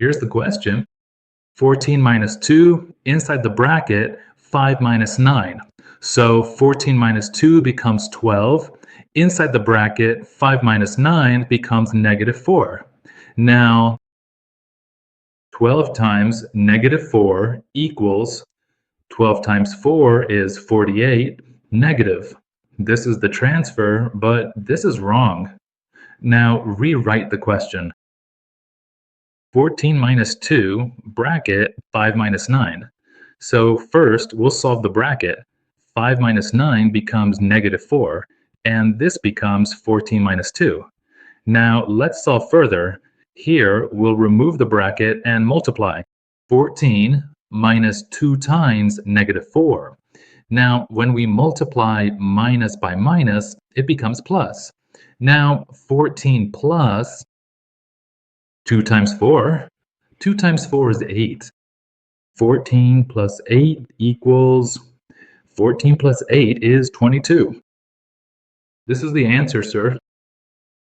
Here's the question. 14 minus 2, inside the bracket, 5 minus 9. So 14 minus 2 becomes 12. Inside the bracket, 5 minus 9 becomes negative 4. Now, 12 times negative 4 equals 12 times 4 is 48, negative. This is the transfer, but this is wrong. Now rewrite the question. 14 minus 2, bracket, 5 minus 9. So first, we'll solve the bracket. 5 minus 9 becomes negative 4, and this becomes 14 minus 2. Now let's solve further. Here, we'll remove the bracket and multiply. 14 minus 2 times negative 4. Now, when we multiply minus by minus, it becomes plus. Now, 14 plus 2 times 4. 2 times 4 is 8. 14 plus 8 equals 14 plus 8 is 22. This is the answer, sir.